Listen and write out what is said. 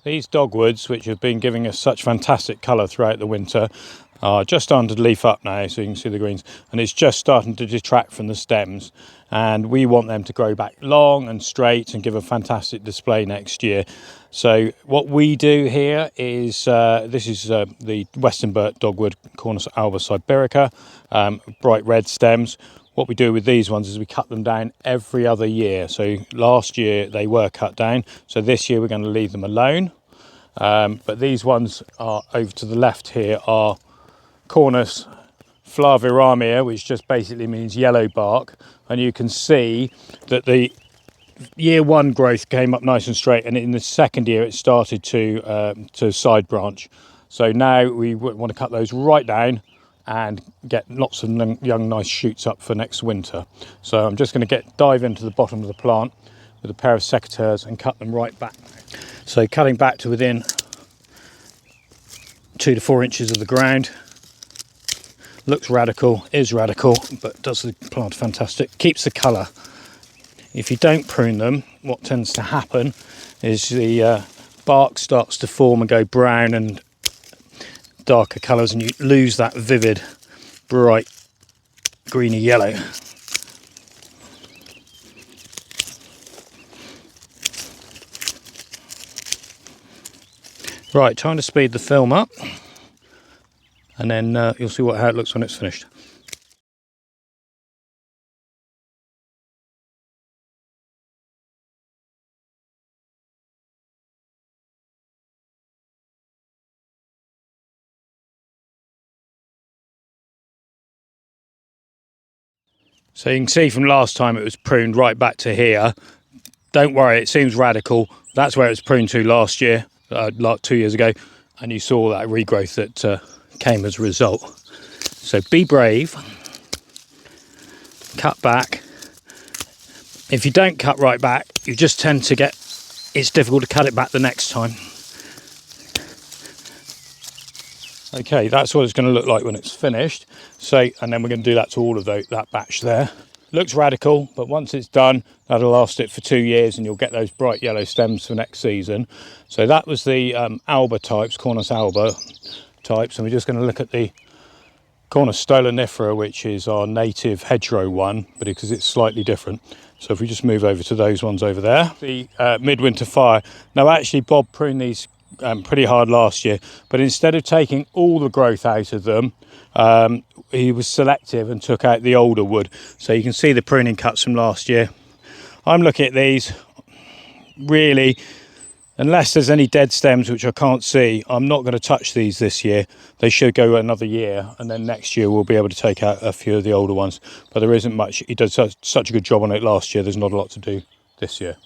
These dogwoods, which have been giving us such fantastic colour throughout the winter, are just starting to leaf up now, so you can see the greens, and it's just starting to detract from the stems, and we want them to grow back long and straight and give a fantastic display next year. So what we do here is, this is the Western Burt Dogwood, Cornus alba sibirica, bright red stems. What we do with these ones is we cut them down every other year. So last year they were cut down, so this year we're going to leave them alone. But these ones are over to the left here are Cornus Flaviramea, which just basically means yellow bark, and you can see that the year one growth came up nice and straight, and in the second year it started to side branch. So now we want to cut those right down and get lots of young nice shoots up for next winter. So I'm just going to dive into the bottom of the plant with a pair of secateurs and cut them right back. So cutting back to within 2 to 4 inches of the ground. Looks radical, is radical, but does the plant fantastic. Keeps the colour. If you don't prune them, what tends to happen is the bark starts to form and go brown and darker colours, and you lose that vivid, bright, greeny yellow. Right, time to speed the film up, and then you'll see how it looks when it's finished. So you can see from last time it was pruned right back to here. Don't worry, it seems radical. That's where it was pruned to last year, like 2 years ago, and you saw that regrowth that came as a result. So be brave, cut back. If you don't cut right back, you just tend to get, it's difficult to cut it back the next time. Okay, that's what it's going to look like when it's finished. So, and then we're going to do that to all of that batch there. Looks radical, but once it's done, that'll last it for 2 years, and you'll get those bright yellow stems for next season. So that was the alba types, Cornus alba types, and we're just going to look at the Cornus stolonifera, which is our native hedgerow one, but because it's slightly different. So if we just move over to those ones over there, the Midwinter fire. Now actually Bob pruned these pretty hard last year, but instead of taking all the growth out of them, he was selective and took out the older wood. So you can see the pruning cuts from last year. I'm looking at these, really, unless there's any dead stems which I can't see, I'm not going to touch these this year. They should go another year, and then next year we'll be able to take out a few of the older ones, but there isn't much. He did such a good job on it last year, there's not a lot to do this year.